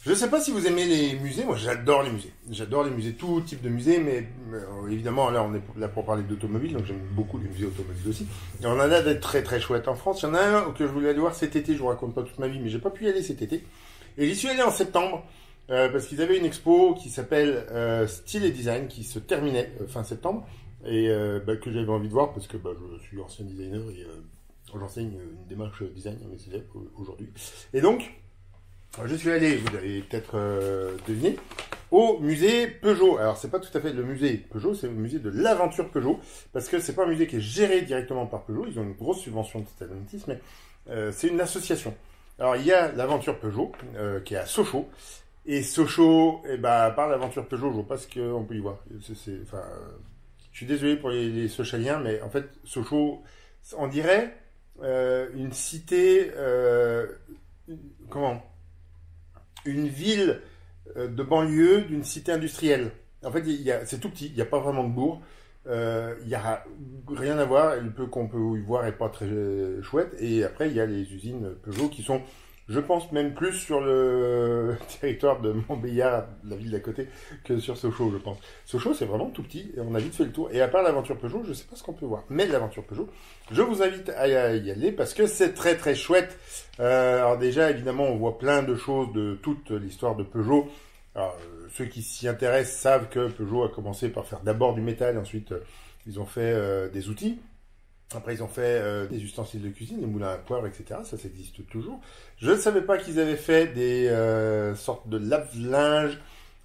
Je ne sais pas si vous aimez les musées. Moi, j'adore les musées. J'adore les musées, tout type de musées, mais évidemment, là, on est là pour parler d'automobile, donc j'aime beaucoup les musées automobiles aussi. Et on en a des très très chouettes en France. Il y en a un que je voulais aller voir cet été. Je vous raconte pas toute ma vie, mais j'ai pas pu y aller cet été. Et j'y suis allé en septembre parce qu'ils avaient une expo qui s'appelle Style et Design, qui se terminait fin septembre et que j'avais envie de voir parce que je suis ancien designer et j'enseigne une démarche design à mes élèves aujourd'hui. Et donc je suis allé, vous avez peut-être deviné, au musée Peugeot. Alors, c'est pas tout à fait le musée Peugeot, c'est le musée de l'aventure Peugeot, parce que c'est pas un musée qui est géré directement par Peugeot, ils ont une grosse subvention de Stellantis, mais c'est une association. Alors, il y a l'aventure Peugeot, qui est à Sochaux, et Sochaux, par l'aventure Peugeot, je vois pas ce qu'on peut y voir. Je suis désolé pour les Sochaliens, mais en fait, Sochaux, on dirait une cité, une ville de banlieue d'une cité industrielle. En fait, c'est tout petit, il n'y a pas vraiment de bourg. Il n'y a rien à voir, le peu qu'on peut y voir est pas très chouette. Et après, il y a les usines Peugeot qui sont, je pense, même plus sur le territoire de Montbéliard, la ville d'à côté, que sur Sochaux, je pense. Sochaux, c'est vraiment tout petit, et on a vite fait le tour. Et à part l'aventure Peugeot, je ne sais pas ce qu'on peut voir. Mais l'aventure Peugeot, je vous invite à y aller parce que c'est très très chouette. Alors déjà, évidemment, on voit plein de choses de toute l'histoire de Peugeot. Alors, ceux qui s'y intéressent savent que Peugeot a commencé par faire d'abord du métal, ensuite ils ont fait des outils. Après, ils ont fait des ustensiles de cuisine, des moulins à poivre, etc. Ça existe toujours. Je ne savais pas qu'ils avaient fait des sortes de lave-linge,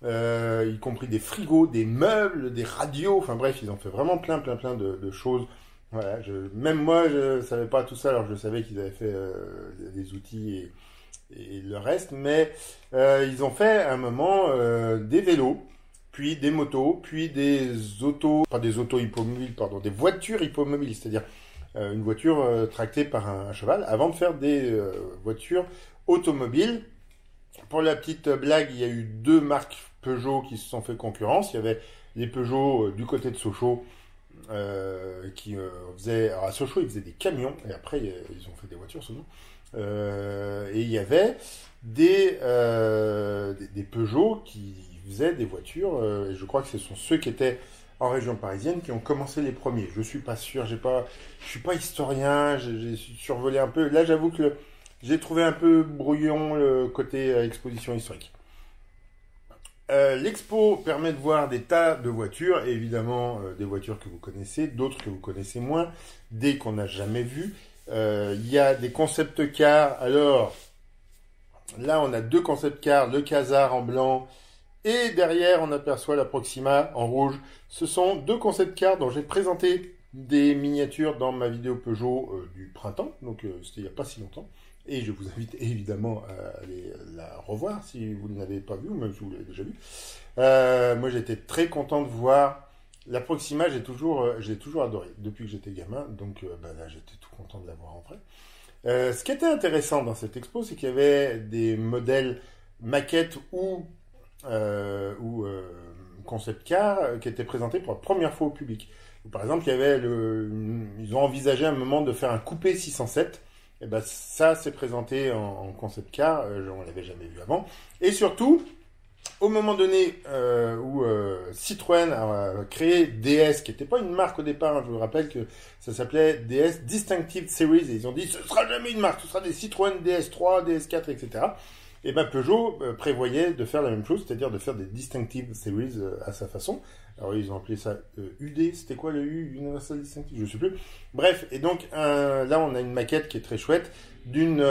y compris des frigos, des meubles, des radios. Enfin bref, ils ont fait vraiment plein de choses. Voilà, même moi, je ne savais pas tout ça, alors je savais qu'ils avaient fait des outils et le reste. Mais ils ont fait à un moment des vélos, puis des motos, puis des autos hippomobiles, pardon, des voitures hippomobiles, c'est-à-dire une voiture tractée par un cheval, avant de faire des voitures automobiles. Pour la petite blague, il y a eu deux marques Peugeot qui se sont fait concurrence. Il y avait les Peugeot du côté de Sochaux qui faisaient... Alors à Sochaux, ils faisaient des camions, et après, ils ont fait des voitures souvent. Et il y avait des Peugeot qui faisaient des voitures, et je crois que ce sont ceux qui étaient en région parisienne qui ont commencé les premiers. Je suis pas sûr, je suis pas historien, j'ai survolé un peu. Là, j'avoue que j'ai trouvé un peu brouillon le côté exposition historique. L'expo permet de voir des tas de voitures, et évidemment des voitures que vous connaissez, d'autres que vous connaissez moins, des qu'on n'a jamais vues. Il y a des concept cars. Alors, là, on a deux concept cars, le Quasar en blanc, et derrière, on aperçoit la Proxima en rouge. Ce sont deux concept cars dont j'ai présenté des miniatures dans ma vidéo Peugeot du printemps, donc c'était il n'y a pas si longtemps. Et je vous invite évidemment à aller la revoir si vous ne l'avez pas vue, ou même si vous l'avez déjà vue. Moi, j'étais très content de voir la Proxima, j'ai toujours adoré depuis que j'étais gamin, donc là, j'étais tout content de la voir en vrai. Ce qui était intéressant dans cette expo, c'est qu'il y avait des modèles maquettes ou concept car qui étaient présentés pour la première fois au public. Par exemple, ils ont envisagé un moment de faire un coupé 607. Et ben ça, c'est présenté en concept car, on l'avait jamais vu avant. Et surtout, au moment donné où Citroën a créé DS, qui n'était pas une marque au départ, hein, je vous rappelle que ça s'appelait DS Distinctive Series, et ils ont dit ce sera jamais une marque, ce sera des Citroën DS3, DS4, etc. Et ben Peugeot prévoyait de faire la même chose, c'est-à-dire de faire des Distinctive Series à sa façon. Alors ils ont appelé ça UD, c'était quoi le U, Universal Distinctive, je ne sais plus. Bref, et donc là on a une maquette qui est très chouette, d'une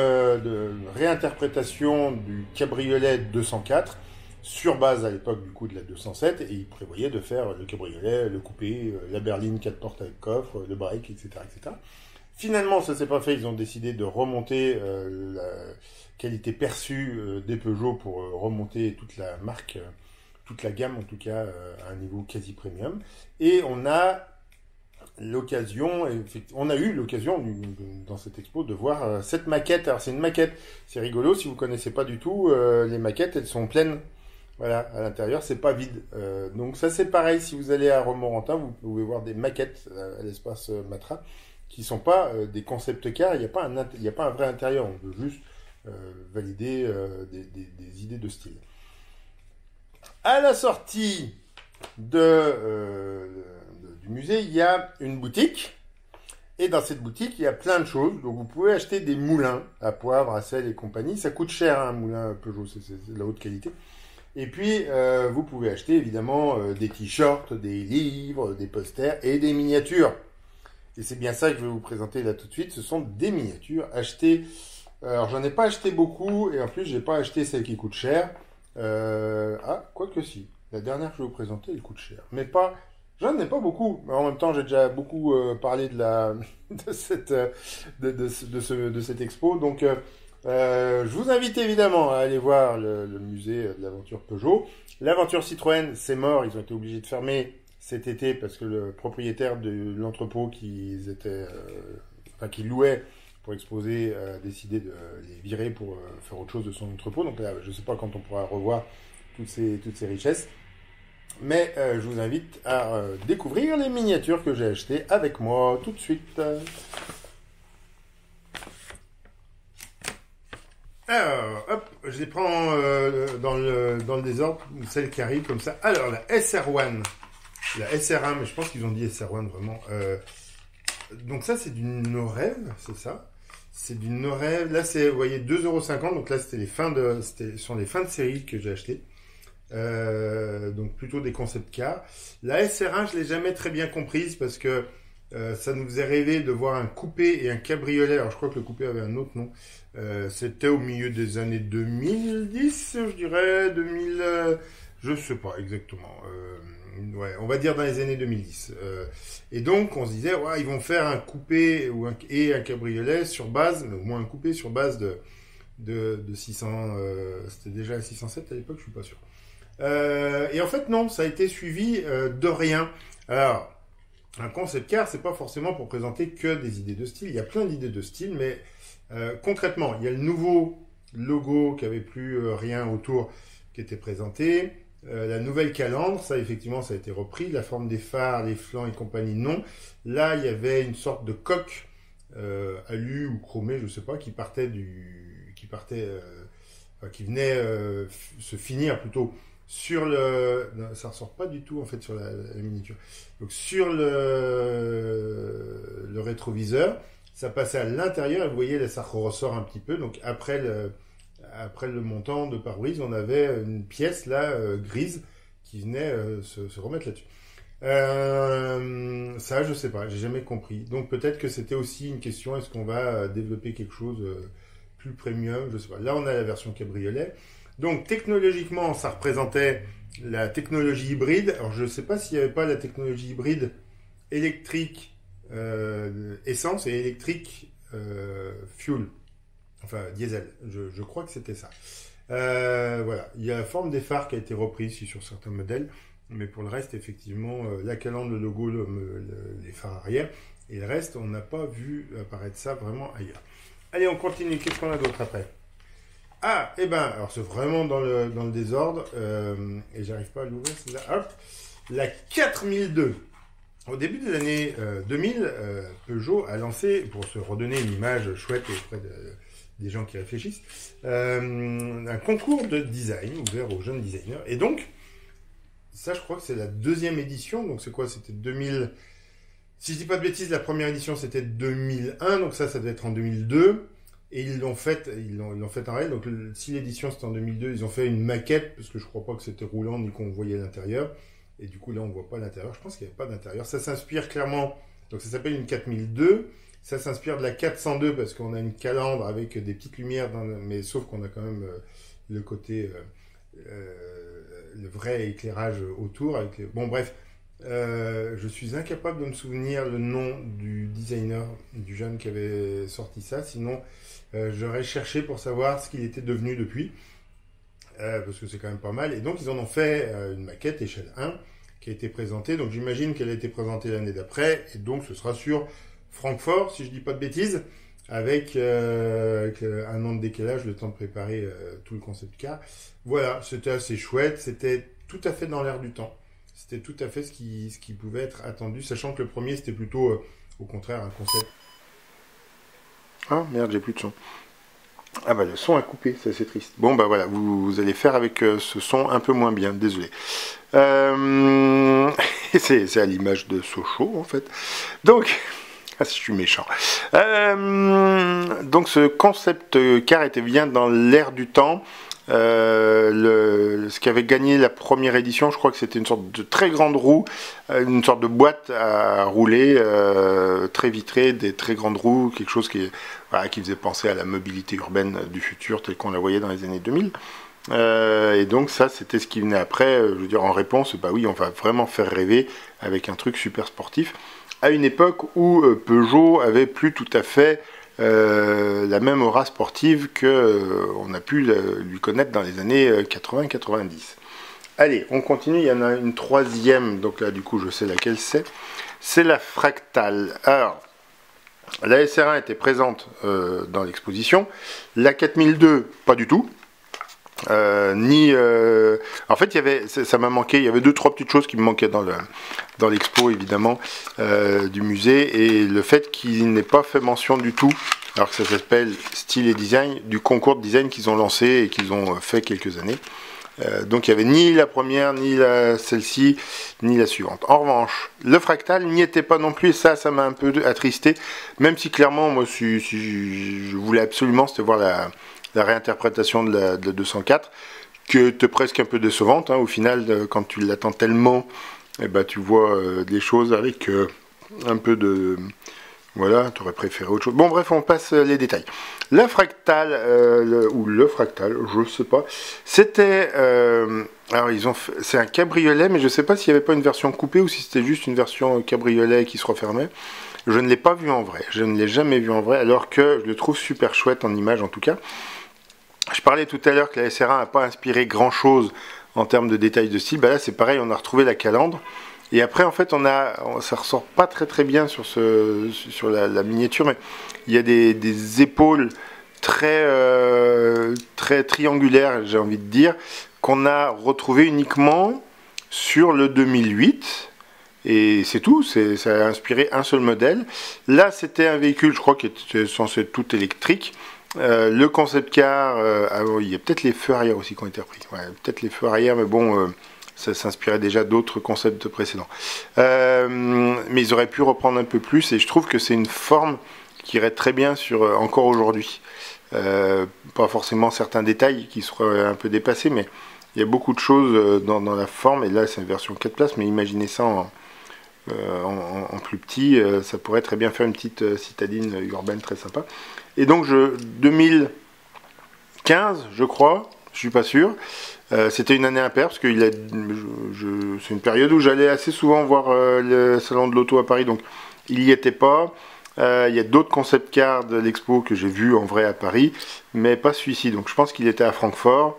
réinterprétation du cabriolet 204, sur base à l'époque du coup de la 207, et ils prévoyaient de faire le cabriolet, le coupé, la berline 4 portes avec coffre, le break, etc. etc. Finalement, ça s'est pas fait, ils ont décidé de remonter la qualité perçue des Peugeot pour remonter toute la marque, toute la gamme en tout cas, à un niveau quasi premium. Et on a eu l'occasion dans cette expo de voir cette maquette. Alors c'est une maquette, c'est rigolo, si vous connaissez pas du tout, les maquettes elles sont pleines. Voilà, à l'intérieur, c'est pas vide. Donc ça c'est pareil, si vous allez à Romorantin, vous pouvez voir des maquettes à l'espace Matra, qui sont pas des concept cars, il n'y a pas un vrai intérieur, on veut juste valider des idées de style. À la sortie du musée, il y a une boutique. Et dans cette boutique, il y a plein de choses. Donc, vous pouvez acheter des moulins à poivre, à sel et compagnie. Ça coûte cher, un moulin Peugeot, c'est de la haute qualité. Et puis, vous pouvez acheter, évidemment, des t-shirts, des livres, des posters et des miniatures. Et c'est bien ça que je vais vous présenter là tout de suite. Ce sont des miniatures achetées. Alors, j'en ai pas acheté beaucoup. Et en plus, j'ai pas acheté celles qui coûtent cher. Quoique si. La dernière que je vais vous présenter, elle coûte cher. Mais pas... J'en ai pas beaucoup, mais en même temps j'ai déjà beaucoup parlé de cette expo. Donc je vous invite évidemment à aller voir le musée de l'aventure Peugeot. L'aventure Citroën, c'est mort, ils ont été obligés de fermer cet été parce que le propriétaire de l'entrepôt qu'ils louaient pour exposer a décidé de les virer pour faire autre chose de son entrepôt. Donc là, je ne sais pas quand on pourra revoir toutes ces richesses. Mais je vous invite à découvrir les miniatures que j'ai achetées avec moi tout de suite. Alors, hop, je les prends dans le désordre, celles qui arrivent comme ça. Alors, la SR1, la SR1, mais je pense qu'ils ont dit SR1 vraiment. Donc ça, c'est du Norev, c'est ça. C'est du Norev. Là, c'est, vous voyez, 2,50 €. Donc là, ce sont les fins de série que j'ai achetées. Donc plutôt des concept cars. La SR1, je l'ai jamais très bien comprise parce que ça nous faisait rêver de voir un coupé et un cabriolet. Alors je crois que le coupé avait un autre nom. C'était au milieu des années 2010, je dirais 2000, je sais pas exactement. Ouais, on va dire dans les années 2010. Et donc on se disait, ouais, ils vont faire un coupé et un cabriolet sur base, mais au moins un coupé sur base de 600. C'était déjà 607 à l'époque, je suis pas sûr. Et en fait, non, ça a été suivi de rien. Alors, un concept car, c'est pas forcément pour présenter que des idées de style. Il y a plein d'idées de style, mais concrètement, il y a le nouveau logo qui avait plus rien autour qui était présenté. La nouvelle calandre, ça effectivement, ça a été repris. La forme des phares, les flancs et compagnie, non. Là, il y avait une sorte de coque alu ou chromé, je sais pas, qui venait se finir plutôt sur le... Non, ça ressort pas du tout en fait sur la miniature. Donc sur le rétroviseur, ça passait à l'intérieur et vous voyez là ça ressort un petit peu. Donc après le montant de pare-brise, on avait une pièce là grise qui venait se remettre là-dessus. Ça je sais pas, j'ai jamais compris. Donc peut-être que c'était aussi une question, est-ce qu'on va développer quelque chose plus premium, je sais pas. Là on a la version cabriolet. Donc technologiquement, ça représentait la technologie hybride. Alors je ne sais pas s'il n'y avait pas la technologie hybride électrique essence et électrique fuel, enfin diesel. Je crois que c'était ça. Voilà, il y a la forme des phares qui a été reprise sur certains modèles, mais pour le reste, effectivement, la calandre, le logo, les phares arrière, et le reste, on n'a pas vu apparaître ça vraiment ailleurs. Allez, on continue. Qu'est-ce qu'on a d'autre après ? Ah, eh ben, alors c'est vraiment dans le désordre, et j'arrive pas à l'ouvrir, c'est là, hop, la 4002. Au début des années 2000, Peugeot a lancé, pour se redonner une image chouette auprès des gens qui réfléchissent, un concours de design ouvert aux jeunes designers. Et donc, ça je crois que c'est la deuxième édition, donc c'est quoi? C'était 2000... Si je dis pas de bêtises, la première édition c'était 2001, donc ça devait être en 2002. Et ils l'ont fait en réel. Donc, si l'édition c'était en 2002, ils ont fait une maquette, parce que je crois pas que c'était roulant ni qu'on voyait l'intérieur. Et du coup, là, on voit pas l'intérieur. Je pense qu'il n'y avait pas d'intérieur. Ça s'inspire clairement. Donc, ça s'appelle une 4002. Ça s'inspire de la 402 parce qu'on a une calandre avec des petites lumières, mais sauf qu'on a quand même le côté, le vrai éclairage autour. Bon, bref. Je suis incapable de me souvenir le nom du designer, du jeune qui avait sorti ça. Sinon, j'aurais cherché pour savoir ce qu'il était devenu depuis, parce que c'est quand même pas mal. Et donc, ils en ont fait une maquette échelle 1 qui a été présentée. Donc, j'imagine qu'elle a été présentée l'année d'après. Et donc, ce sera sur Francfort, si je dis pas de bêtises, avec un an de décalage, le temps de préparer tout le concept car. Voilà, c'était assez chouette. C'était tout à fait dans l'air du temps. C'était tout à fait ce qui pouvait être attendu, sachant que le premier, c'était plutôt, au contraire, un concept... Ah, merde, j'ai plus de son. Ah bah le son a coupé, ça c'est triste. Bon bah voilà, vous allez faire avec ce son un peu moins bien, désolé. Euh, c'est à l'image de Sochaux en fait. Donc, ah, je suis méchant. Donc ce concept car était bien dans l'air du temps. Ce qui avait gagné la première édition, je crois que c'était une sorte de très grande roue, une sorte de boîte à rouler, très vitrée, des très grandes roues, quelque chose voilà, qui faisait penser à la mobilité urbaine du futur telle qu'on la voyait dans les années 2000. Et donc ça, c'était ce qui venait après, je veux dire en réponse, bah oui, on va vraiment faire rêver avec un truc super sportif, à une époque où Peugeot avait plus tout à fait la même aura sportive que on a pu lui connaître dans les années 80-90. Allez, on continue, il y en a une troisième, donc là du coup je sais laquelle c'est la Fractal. Alors, la SR1 était présente dans l'exposition, la 4002 pas du tout. En fait, ça m'a manqué. Il y avait deux trois petites choses qui me manquaient dans l'expo évidemment du musée, et le fait qu'il n'ait pas fait mention du tout, alors que ça s'appelle Style et Design, du concours de design qu'ils ont lancé et qu'ils ont fait quelques années. Donc il n'y avait ni la première, ni celle-ci, ni la suivante. En revanche, le Fractal n'y était pas non plus, et ça m'a un peu attristé, même si clairement, moi, si je voulais absolument, c'était voir la réinterprétation de la 204, qui était presque un peu décevante, hein, au final, quand tu l'attends tellement, eh ben, tu vois des choses avec un peu de... Voilà, tu aurais préféré autre chose. Bon, bref, on passe les détails. La Fractal, ou le Fractal, je sais pas, c'était... alors, c'est un cabriolet, mais je sais pas s'il n'y avait pas une version coupée ou si c'était juste une version cabriolet qui se refermait. Je ne l'ai pas vu en vrai, je ne l'ai jamais vu en vrai, alors que je le trouve super chouette en image en tout cas. Je parlais tout à l'heure que la SR1 n'a pas inspiré grand chose en termes de détails de style. Bah là c'est pareil, on a retrouvé la calandre. Et après en fait ça ressort pas très bien sur la miniature, mais il y a des épaules très triangulaires, j'ai envie de dire, qu'on a retrouvé uniquement sur le 2008. Et c'est tout, ça a inspiré un seul modèle. Là c'était un véhicule, je crois, qui était censé être tout électrique. Le concept car, il y a peut-être les feux arrière aussi qui ont été repris. Ouais, peut-être les feux arrière, mais bon, ça s'inspirait déjà d'autres concepts précédents. Mais ils auraient pu reprendre un peu plus, et je trouve que c'est une forme qui irait très bien sur encore aujourd'hui. Pas forcément certains détails qui seraient un peu dépassés, mais il y a beaucoup de choses dans la forme, et là c'est une version 4 places, mais imaginez ça en plus petit, ça pourrait très bien faire une petite citadine urbaine très sympa. Et donc 2015, je crois, je suis pas sûr, c'était une année impaire, parce que c'est une période où j'allais assez souvent voir le salon de l'auto à Paris, donc il n'y était pas. Il y a d'autres concept cars de l'expo que j'ai vus en vrai à Paris, mais pas celui-ci, donc je pense qu'il était à Francfort,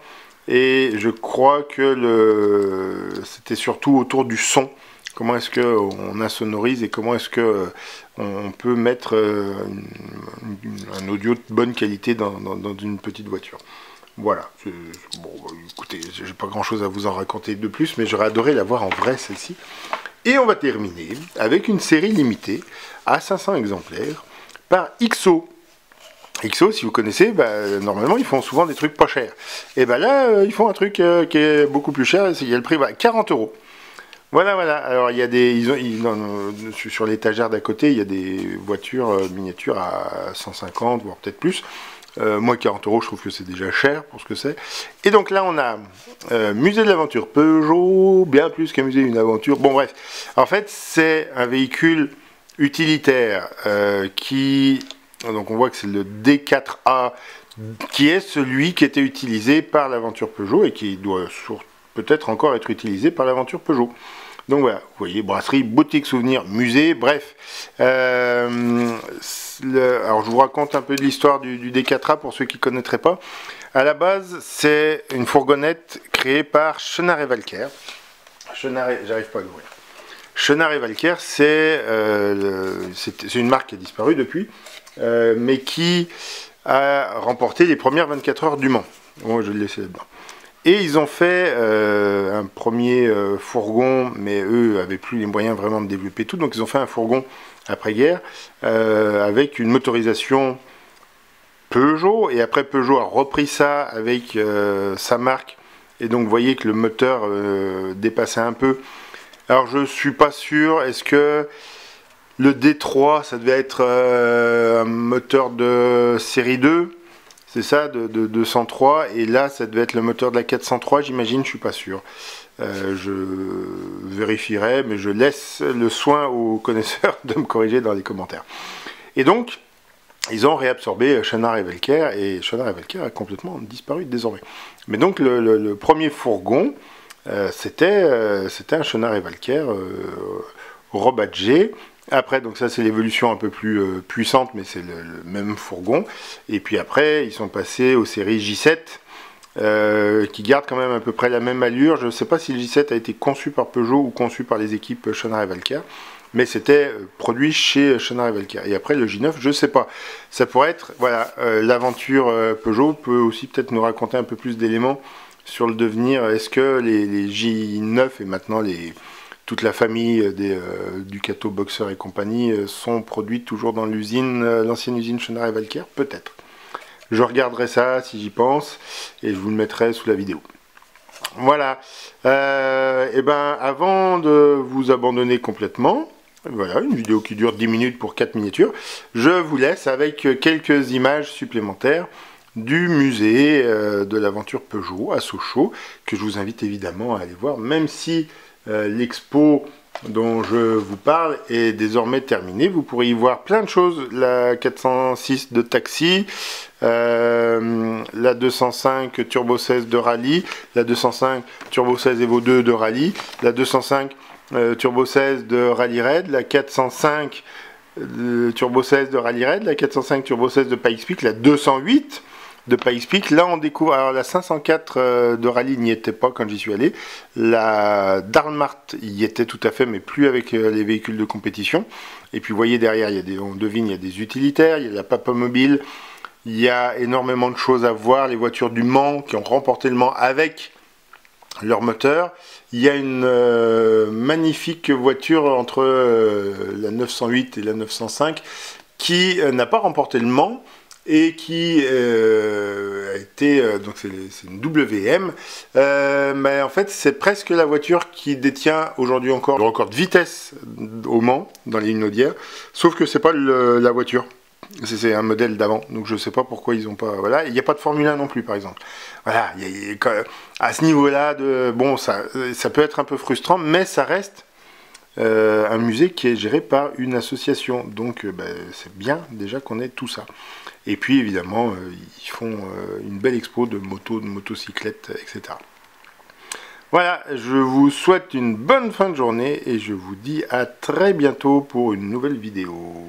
et je crois que c'était surtout autour du son. Comment est-ce qu'on insonorise et comment est-ce qu'on peut mettre un audio de bonne qualité dans une petite voiture. Voilà. Bon, écoutez, j'ai pas grand-chose à vous en raconter de plus, mais j'aurais adoré la voir en vrai, celle-ci. Et on va terminer avec une série limitée à 500 exemplaires par XO. XO, si vous connaissez, normalement ils font souvent des trucs pas chers. Et là, ils font un truc qui est beaucoup plus cher. Il y a le prix 40 €. Voilà. Alors il y a sur l'étagère d'à côté, il y a des voitures miniatures à 150, voire peut-être plus. Moi, 40 €, je trouve que c'est déjà cher pour ce que c'est. Et donc là, on a musée de l'aventure Peugeot, bien plus qu'un musée d'une aventure. Bon, bref. En fait, c'est un véhicule utilitaire donc on voit que c'est le D4A, qui est celui qui était utilisé par l'aventure Peugeot et qui doit peut-être encore être utilisé par l'aventure Peugeot. Donc voilà, vous voyez, brasserie, boutique, souvenir, musée, bref. Alors je vous raconte un peu de l'histoire du D4A pour ceux qui ne connaîtraient pas. À la base, c'est une fourgonnette créée par Chenard et Valcaire. J'arrive pas à l'ouvrir. Chenard et Valcaire, c'est une marque qui a disparu depuis, mais qui a remporté les premières 24 heures du Mans. Bon, je vais le laisser là-dedans. Et ils ont fait un premier fourgon, mais eux n'avaient plus les moyens vraiment de développer tout, donc ils ont fait un fourgon après-guerre avec une motorisation Peugeot, et après Peugeot a repris ça avec sa marque, et donc vous voyez que le moteur dépassait un peu. Alors je suis pas sûr, est-ce que le D3 ça devait être un moteur de série 2, c'est ça, de 203, et là ça devait être le moteur de la 403, j'imagine, je suis pas sûr. Je vérifierai, mais je laisse le soin aux connaisseurs de me corriger dans les commentaires. Et donc, ils ont réabsorbé Chenard et Velker, et Chenard et Velker a complètement disparu désormais. Mais donc, le premier fourgon, c'était un Chenard et Velker rebadgé. Après, donc ça c'est l'évolution un peu plus puissante, mais c'est le même fourgon. Et puis après, ils sont passés aux séries J7, qui gardent quand même à peu près la même allure. Je ne sais pas si le J7 a été conçu par Peugeot ou conçu par les équipes Chenard et Velker, mais c'était produit chez Chenard et Velker. Et après le J9, je ne sais pas. Ça pourrait être, voilà, l'aventure Peugeot peut aussi peut-être nous raconter un peu plus d'éléments sur le devenir. Est-ce que les J9 et maintenant toute la famille des Ducato, Boxer et compagnie sont produites toujours dans l'usine, l'ancienne usine Chenard et Velker? Peut-être. Je regarderai ça si j'y pense et je vous le mettrai sous la vidéo. Voilà. Et ben avant de vous abandonner complètement, voilà, une vidéo qui dure 10 minutes pour 4 miniatures, je vous laisse avec quelques images supplémentaires du musée de l'aventure Peugeot à Sochaux, que je vous invite évidemment à aller voir, même si l'expo dont je vous parle est désormais terminée. Vous pourrez y voir plein de choses, la 406 de taxi, la 205 Turbo 16 de rallye, la 205 Turbo 16 Evo 2 de rallye, la 205 Turbo 16 de rallye raid, la 405 Turbo 16 de rallye raid, la 405 Turbo 16 de Pikes Peak, la 208 de Pikes Peak. Là on découvre, alors la 504 de rallye n'y était pas quand j'y suis allé, la Darlmart y était tout à fait, mais plus avec les véhicules de compétition. Et puis vous voyez derrière, on devine, il y a des utilitaires, il y a la Papa Mobile, il y a énormément de choses à voir, les voitures du Mans qui ont remporté le Mans avec leur moteur. Il y a une magnifique voiture entre la 908 et la 905 qui n'a pas remporté le Mans, et qui a été, donc c'est une WM, mais en fait c'est presque la voiture qui détient aujourd'hui encore le record de vitesse au Mans, dans les lignes audières, sauf que c'est pas la voiture, c'est un modèle d'avant, donc je sais pas pourquoi ils ont pas, voilà, il n'y a pas de Formule 1 non plus par exemple, voilà, à ce niveau-là, bon ça peut être un peu frustrant, mais ça reste un musée qui est géré par une association, donc c'est bien déjà qu'on ait tout ça. Et puis évidemment, ils font une belle expo de motos, de motocyclettes, etc. Voilà, je vous souhaite une bonne fin de journée et je vous dis à très bientôt pour une nouvelle vidéo.